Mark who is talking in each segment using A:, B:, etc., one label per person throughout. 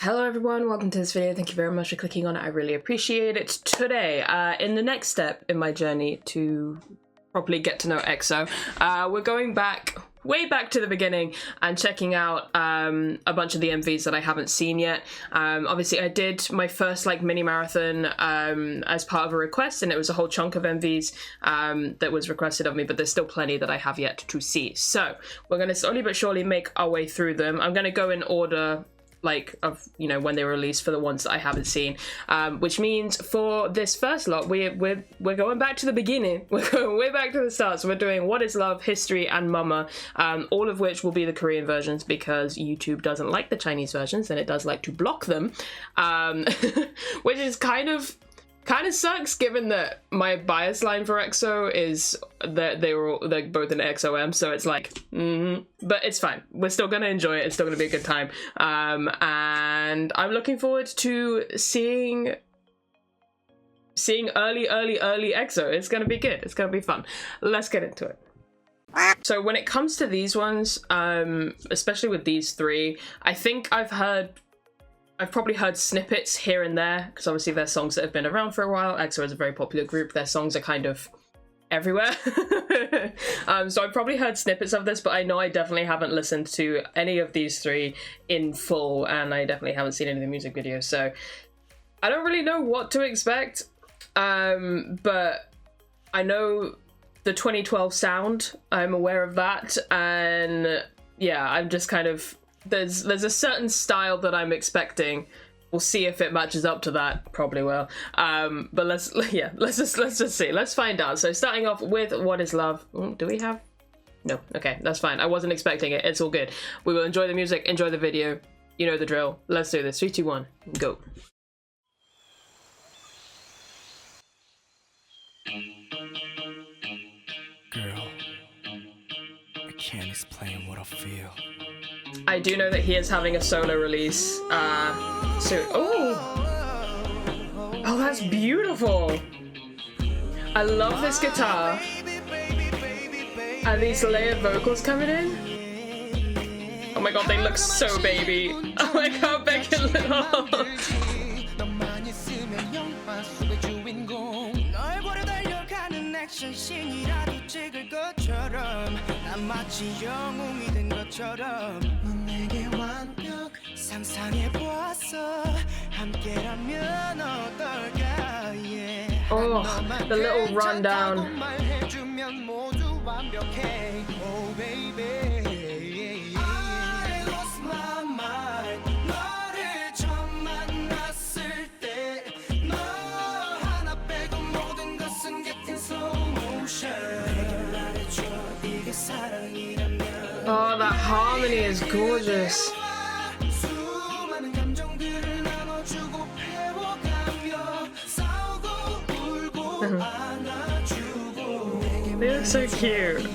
A: Hello everyone, welcome to this video. Thank you very much for clicking on it. I really appreciate it. Today, in the next step in my journey to properly get to know EXO, we're going way back to the beginning and checking out a bunch of the MVs that I haven't seen yet. Obviously I did my first mini marathon as part of a request, and it was a whole chunk of MVs that was requested of me, but there's still plenty that I have yet to see. So we're going to slowly but surely make our way through them. I'm going to go in order of when they were released for the ones that I haven't seen, which means for this first lot we're going back to the beginning. We're going way back to the start. So we're doing What Is Love, History, and Mama, all of which will be the Korean versions because YouTube doesn't like the Chinese versions and it does like to block them, which is kind of sucks given that my bias line for EXO is that they're both in XOM, so it's but it's fine. We're still gonna enjoy it. It's still gonna be a good time, and I'm looking forward to seeing early EXO. It's gonna be good. It's gonna be fun. Let's get into it. So when it comes to these ones, especially with these three, I think I've probably heard snippets here and there, because obviously they're songs that have been around for a while. EXO is a very popular group. Their songs are kind of everywhere. So I've probably heard snippets of this, but I know I definitely haven't listened to any of these three in full, and I definitely haven't seen any of the music videos. So I don't really know what to expect, but I know the 2012 sound. I'm aware of that, and yeah, I'm just kind of... There's a certain style that I'm expecting. We'll see if it matches up to that. Probably will. But let's just see. Let's find out. So starting off with What Is Love. Do we have? No. Okay, that's fine. I wasn't expecting it. It's all good. We will enjoy the music, enjoy the video. You know the drill. Let's do this. 3, 2, 1, go.
B: Girl, I can't explain what I feel.
A: I do know that he is having a solo release soon. Oh, that's beautiful. I love this guitar. And these layered vocals coming in. Oh my god, they look so baby. Oh my god, Becky Little. Oh, the little rundown. Oh, that harmony is gorgeous. They look so cute.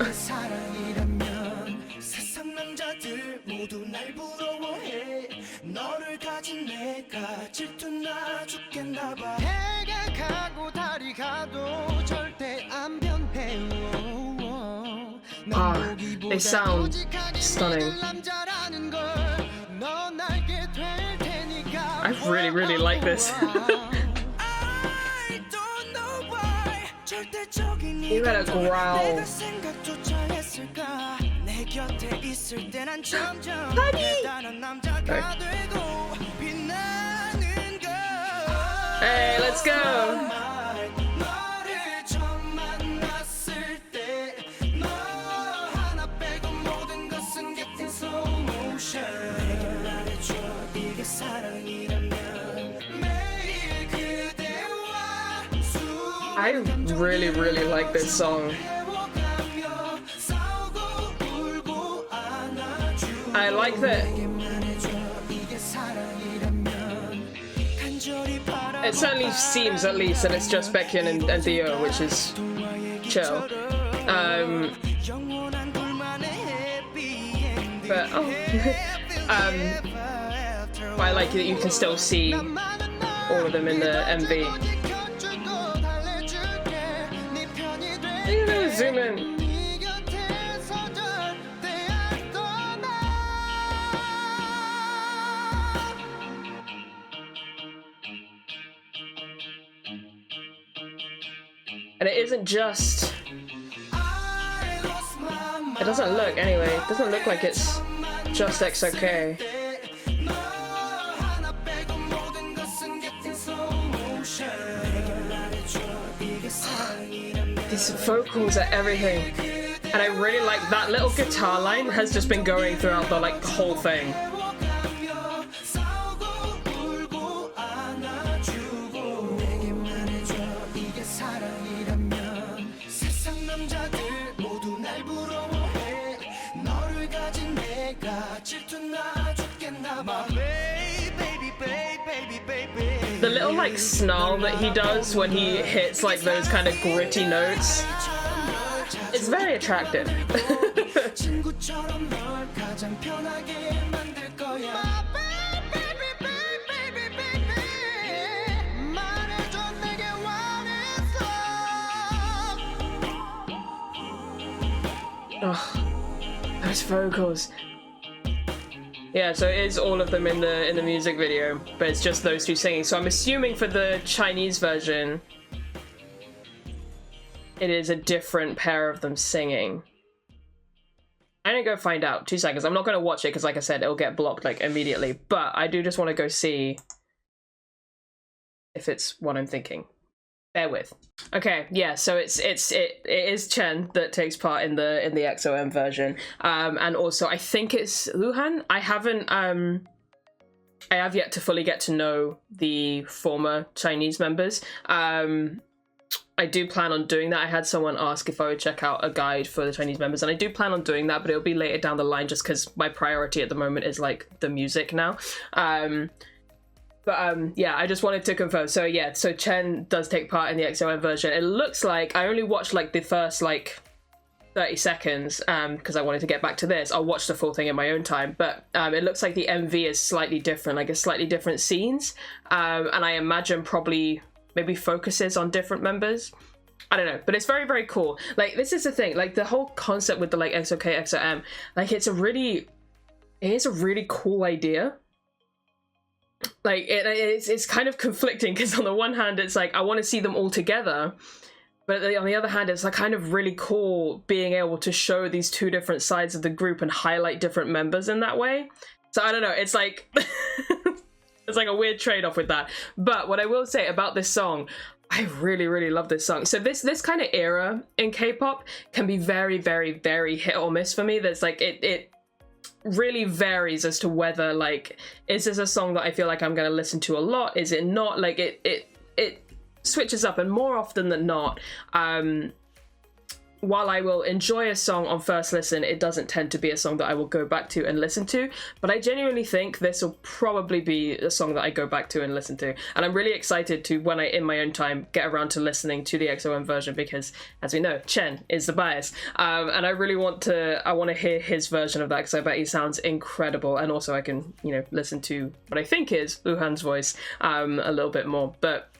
A: Ah, they sound stunning. I really like this. You gotta growl. Hey, let's go. I really like this song. I like that it certainly seems, at least, that it's just Baekhyun and Theo, which is chill. But I like that you can still see all of them in the MV. Zoom in. And it isn't just... It doesn't look, anyway, it doesn't look like it's just EXO-K. These vocals are everything. And I really like that little guitar line has just been going throughout the like whole thing. The little like snarl that he does when he hits like those kind of gritty notes, it's very attractive. Oh, those vocals. Yeah, so it is all of them in the music video, but it's just those two singing. So I'm assuming for the Chinese version, it is a different pair of them singing. I'm gonna go find out. 2 seconds. I'm not gonna watch it because, like I said, it'll get blocked like immediately. But I do just want to go see if it's what I'm thinking. Bear with. Okay, yeah, so it is Chen that takes part in the EXO-M version, and also I think it's Luhan. I have yet to fully get to know the former Chinese members. I do plan on doing that. I had someone ask if I would check out a guide for the Chinese members, and I do plan on doing that, but it'll be later down the line just because my priority at the moment is like the music now. Yeah, I just wanted to confirm. So yeah, so Chen does take part in the EXO-M version. It looks like I only watched like the first like 30 seconds because I wanted to get back to this. I'll watch the full thing in my own time, but it looks like the MV is slightly different, like it's slightly different scenes, and I imagine probably maybe focuses on different members. I don't know, but it's very, very cool. Like, this is the thing, like the whole concept with the like EXO-K, EXO-M, like it is a really cool idea. Like it's kind of conflicting because on the one hand it's like I want to see them all together, but on the other hand it's like kind of really cool being able to show these two different sides of the group and highlight different members in that way. So I don't know, it's like it's like a weird trade-off with that. But what I will say about this song, I really, really love this song. So this kind of era in K-pop can be very, very, very hit or miss for me. There's like it really varies as to whether like, is this a song that I feel like I'm going to listen to a lot? Is it not? Like it switches up, and more often than not, while I will enjoy a song on first listen, it doesn't tend to be a song that I will go back to and listen to. But I genuinely think this will probably be a song that I go back to and listen to. And I'm really excited to, when I, in my own time, get around to listening to the EXO-M version, because as we know, Chen is the bias. And I really want to hear his version of that, because I bet he sounds incredible. And also I can, you know, listen to what I think is Luhan's voice a little bit more. But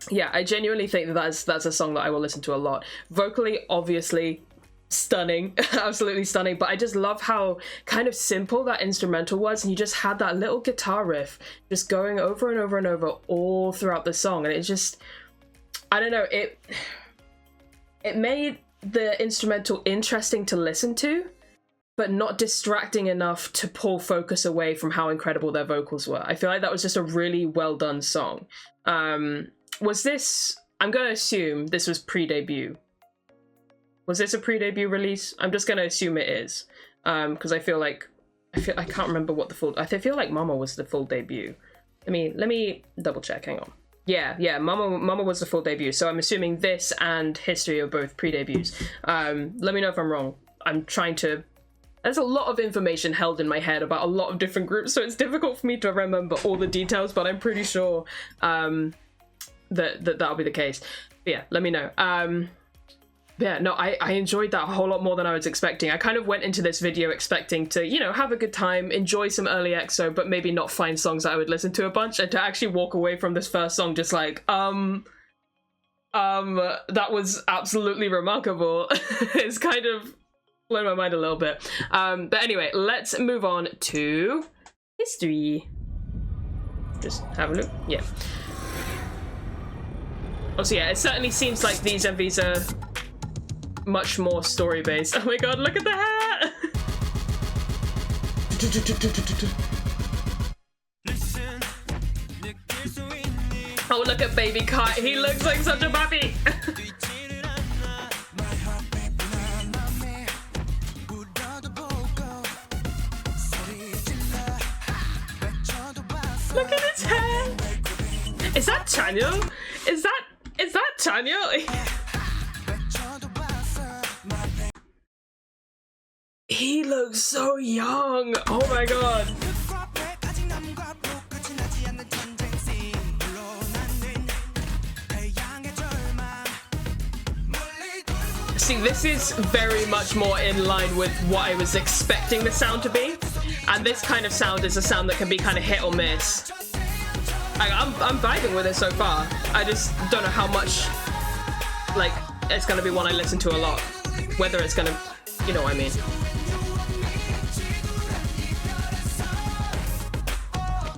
A: yeah, I genuinely think that that's a song that I will listen to a lot. Vocally, obviously, stunning, absolutely stunning, but I just love how kind of simple that instrumental was, and you just had that little guitar riff just going over and over and over all throughout the song, and it just, I don't know, it made the instrumental interesting to listen to, but not distracting enough to pull focus away from how incredible their vocals were. I feel like that was just a really well done song. Was this, I'm going to assume this was pre-debut. Was this a pre-debut release? I'm just going to assume it is. Because I can't remember what the full, I feel like Mama was the full debut. Let me double check, hang on. Yeah, Mama was the full debut. So I'm assuming this and History are both pre-debuts. Let me know if I'm wrong. I'm trying to, there's a lot of information held in my head about a lot of different groups, so it's difficult for me to remember all the details, but I'm pretty sure that'll be the case. But yeah, let me know. Yeah, no, I enjoyed that a whole lot more than I was expecting. I kind of went into this video expecting to, you know, have a good time, enjoy some early EXO, but maybe not find songs that I would listen to a bunch, and to actually walk away from this first song just like, that was absolutely remarkable. It's kind of blown my mind a little bit. But anyway, let's move on to History. Just have a look. Yeah. Also, yeah, it certainly seems like these MVs are much more story-based. Oh my god, look at the hat! Oh, look at baby Kai. He looks like such a baby. Look at his hair. Is that Chanyeol? Is that Chanyeol? He looks so young. Oh my god. See, this is very much more in line with what I was expecting the sound to be. And this kind of sound is a sound that can be kind of hit or miss. I'm vibing with it so far. I just don't know how much, like, it's gonna be one I listen to a lot. Whether it's gonna, you know what I mean.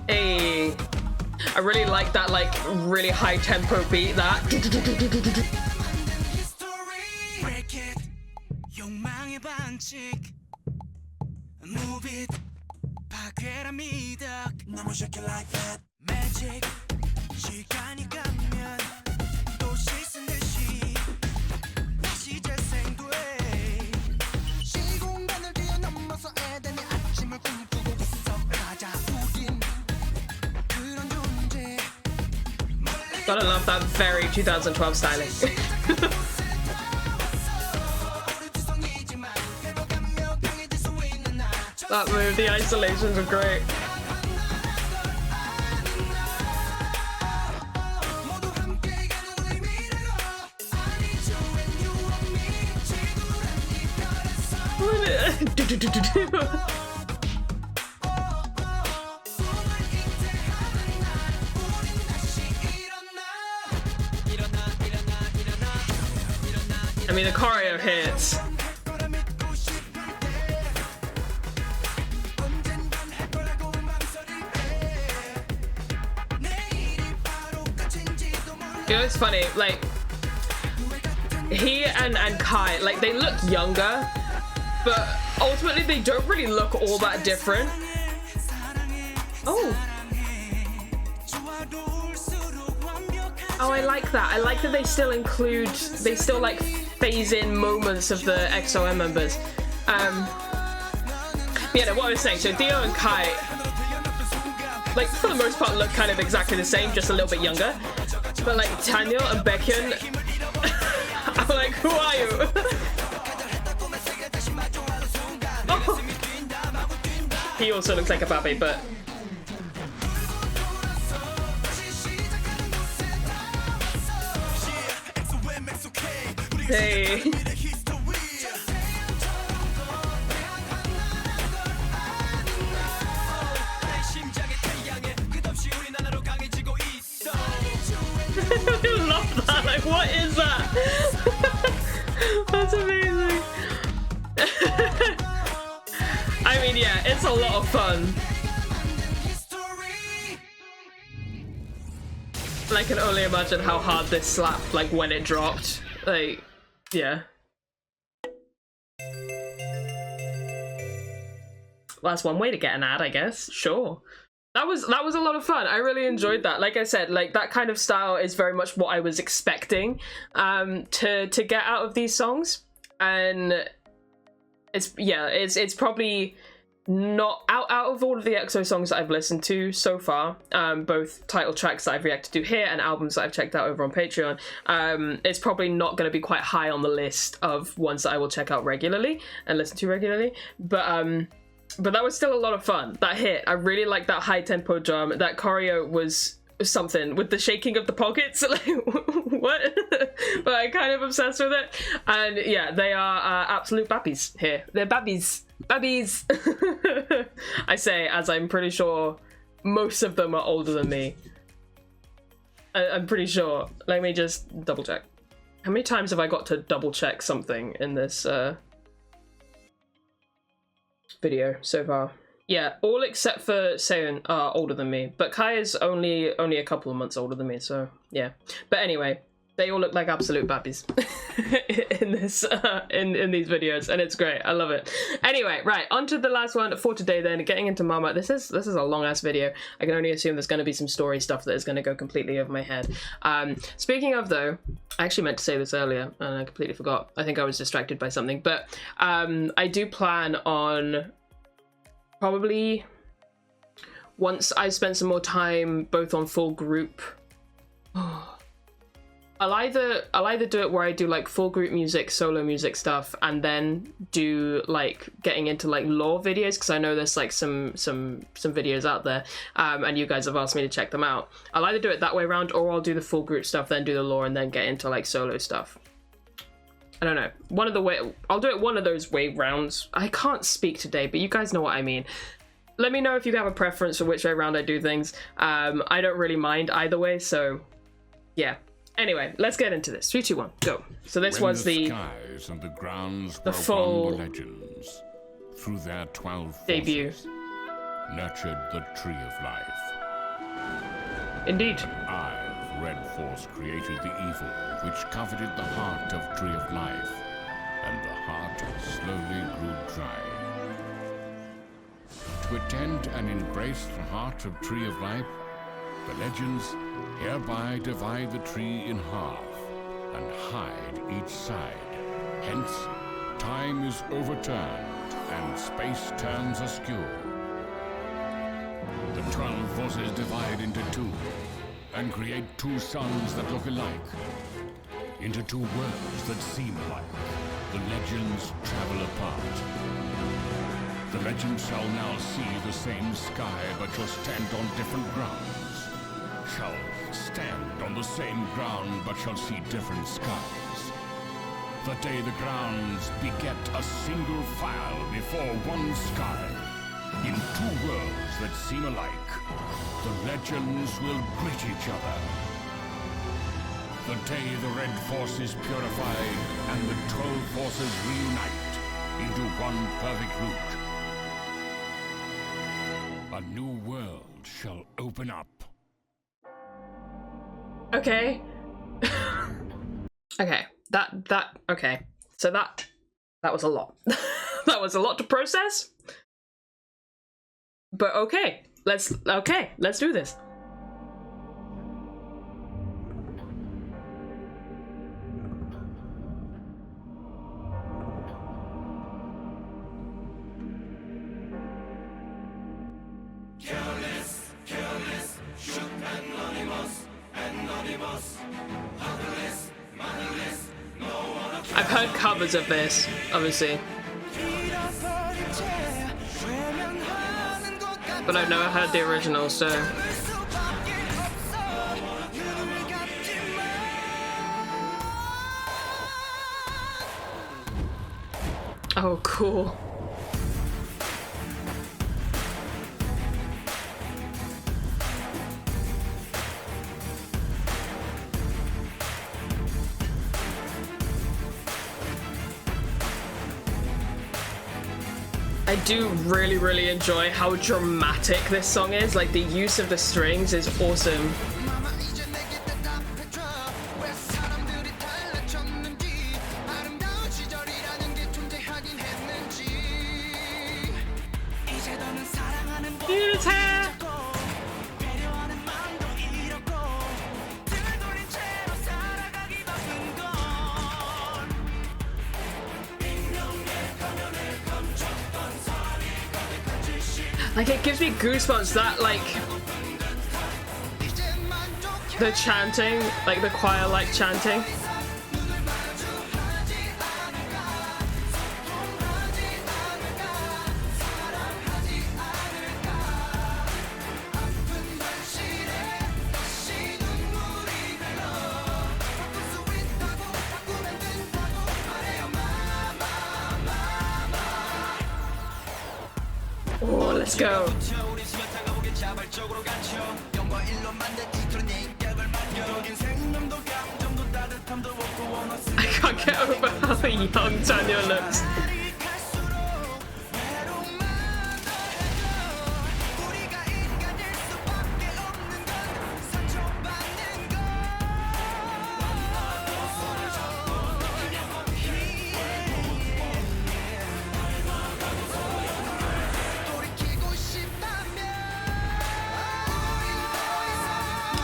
A: Hey, I really like that, like, really high tempo beat, that. Gotta love that very 2012 styling. That move, the isolations are great. I mean, the choreo hits. You know, it's funny, like, he and Kai, like, they look younger, but ultimately they don't really look all that different. Oh. Oh, I like that. I like that they still include, they still, like, phase in moments of the EXO members. Yeah, no, what I was saying, so Dio and Kai, like, for the most part look kind of exactly the same, just a little bit younger. But, like, Chanyeol and Baekhyun, I'm like, who are you? Oh. He also looks like a baby, but... Hey. I love that. Like, what is that? That's amazing. I mean, yeah, it's a lot of fun. I can only imagine how hard this slapped, like, when it dropped. Like, yeah. Well, that's one way to get an ad, I guess. Sure. That was a lot of fun. I really enjoyed that. Like I said, like, that kind of style is very much what I was expecting to get out of these songs. And it's probably not out of all of the EXO songs that I've listened to so far, both title tracks that I've reacted to here and albums that I've checked out over on Patreon, it's probably not going to be quite high on the list of ones that I will check out regularly and listen to regularly, but that was still a lot of fun. That hit. I really like that high tempo drum. That choreo was something with the shaking of the pockets. Like, what? But I'm kind of obsessed with it. And yeah, they are absolute babbies here. They're babbies. Babbies. I say, as I'm pretty sure most of them are older than me. I'm pretty sure. Let me just double check. How many times have I got to double check something in this video so far? Yeah, all except for Seon are older than me, but Kaia's only a couple of months older than me, so yeah. But anyway, They all look like absolute babbies in this in these videos, and it's great. I love it. Anyway, right, on to the last one for today then, getting into Mama. This is a long ass video. I can only assume there's going to be some story stuff that is going to go completely over my head. Speaking of though, I actually meant to say this earlier and I completely forgot. I think I was distracted by something, but I do plan on probably, once I've spent some more time both on full group, I'll either do it where I do like full group music, solo music stuff, and then do like getting into like lore videos, because I know there's like some videos out there, and you guys have asked me to check them out. I'll either do it that way around, or I'll do the full group stuff, then do the lore, and then get into like solo stuff. I don't know. I'll do it one of those way rounds. I can't speak today, but you guys know what I mean. Let me know if you have a preference for which way around I do things. I don't really mind either way, so yeah. Anyway, let's get into this. 3, 2, 1, go. So this was the
C: skies and the grounds
A: the full
C: the legends through their 12
A: debut.
C: Nurtured the tree of life.
A: Indeed.
C: I, Red Force, created the evil which coveted the heart of tree of life, and the heart slowly grew dry. To attend and embrace the heart of tree of life, the legends hereby divide the tree in half and hide each side. Hence, time is overturned and space turns askew. The 12 forces divide into 2 and create 2 suns that look alike, into 2 worlds that seem alike. The legends travel apart. The legends shall now see the same sky but shall stand on different grounds. Shall stand on the same ground but shall see different skies. The day the grounds beget a single file before one sky, in 2 worlds that seem alike, the legends will greet each other. The day the Red Force is purified and the 12 forces reunite into one perfect root, a new world shall open up.
A: Okay. Okay. Okay. So that was a lot. That was a lot to process. But okay. Let's do this. I've heard covers of this, obviously, but I've never heard the original, so. Oh, cool. I do really enjoy how dramatic this song is. Like, the use of the strings is awesome. Like, it gives me goosebumps, that, like, the chanting, like the choir-like chanting. Oh, let's go. I can't get over how young Tanya looks.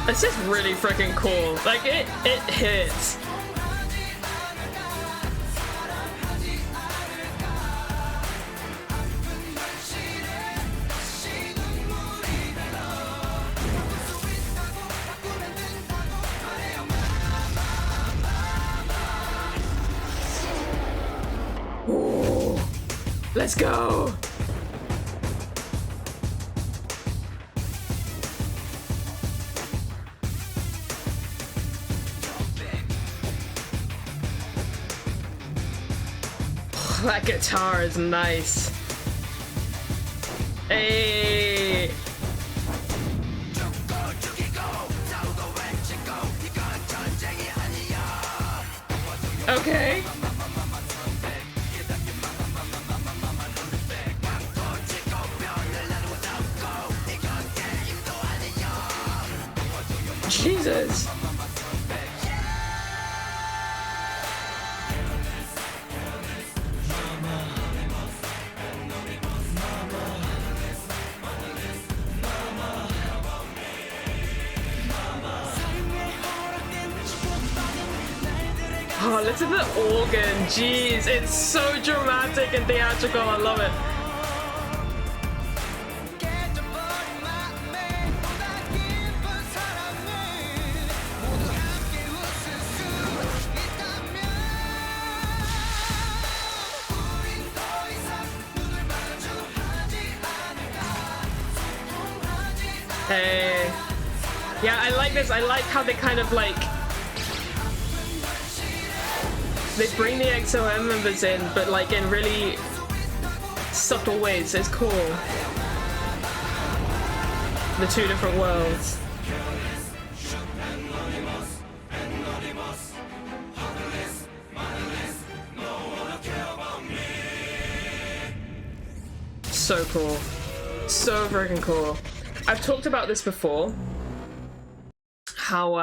A: It's just really freaking cool. Like it hits. Ooh, let's go. That guitar is nice. Hey. Okay. Jesus. Oh, listen to the organ. Jeez, it's so dramatic and theatrical. I love it. Hey. Yeah, I like this. I like how they kind of like... They bring the EXO members in, but like in really subtle ways. It's cool. The two different worlds. So cool. So freaking cool. I've talked about this before. How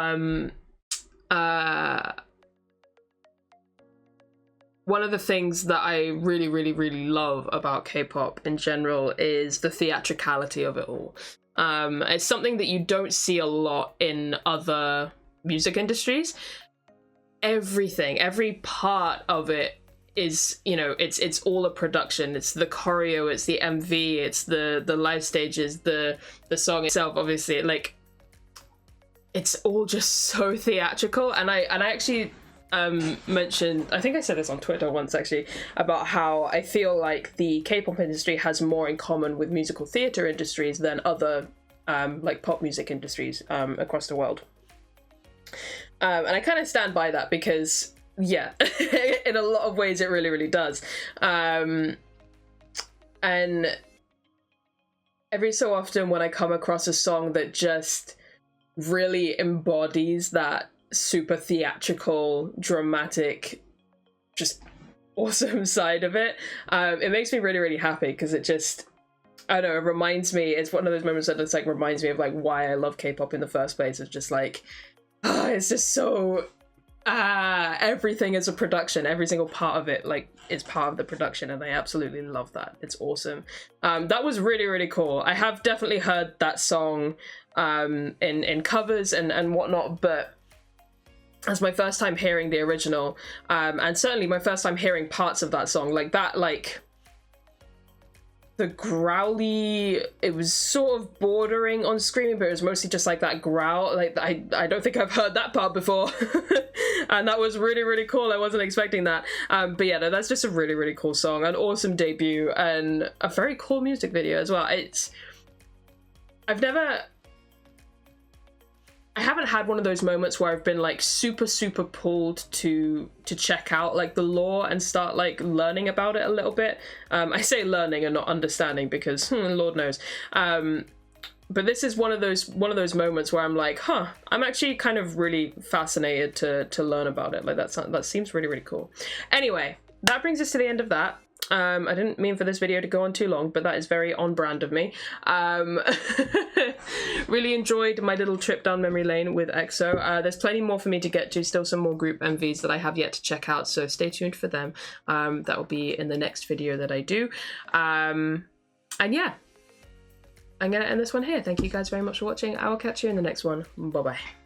A: one of the things that I really, really, really love about K-pop in general is the theatricality of it all. It's something that you don't see a lot in other music industries. Everything, every part of it is, you know, it's all a production. It's the choreo, it's the MV, it's the live stages, the song itself, obviously. Like, it's all just so theatrical. And I actually mentioned, I think I said this on Twitter once actually, about how I feel like the K-pop industry has more in common with musical theater industries than other like pop music industries across the world. And I kind of stand by that because, yeah, in a lot of ways it really, really does. And every so often when I come across a song that just really embodies that super theatrical, dramatic, just awesome side of it, it makes me really, really happy because it just, I don't know, it reminds me, it's one of those moments that just like reminds me of like why I love K-pop in the first place. It's just like, it's just so, everything is a production. Every single part of it like is part of the production, and I absolutely love that. It's awesome. That was really, really cool. I have definitely heard that song in covers and whatnot, but that's my first time hearing the original, and certainly my first time hearing parts of that song. Like that, like the growly, it was sort of bordering on screaming, but it was mostly just like that growl. Like I don't think I've heard that part before. And that was really, really cool. I wasn't expecting that. But yeah, no, that's just a really, really cool song, an awesome debut, and a very cool music video as well. I haven't had one of those moments where I've been like super, super pulled to check out like the lore and start like learning about it a little bit. I say learning and not understanding because Lord knows. But this is one of those moments where I'm like, huh, I'm actually kind of really fascinated to learn about it. Like that seems really, really cool. Anyway, that brings us to the end of that. I didn't mean for this video to go on too long, but that is very on brand of me. Really enjoyed my little trip down memory lane with EXO. There's plenty more for me to get to, still some more group MVs that I have yet to check out, so stay tuned for them. That will be in the next video that I do. And yeah, I'm going to end this one here. Thank you guys very much for watching. I will catch you in the next one. Bye-bye.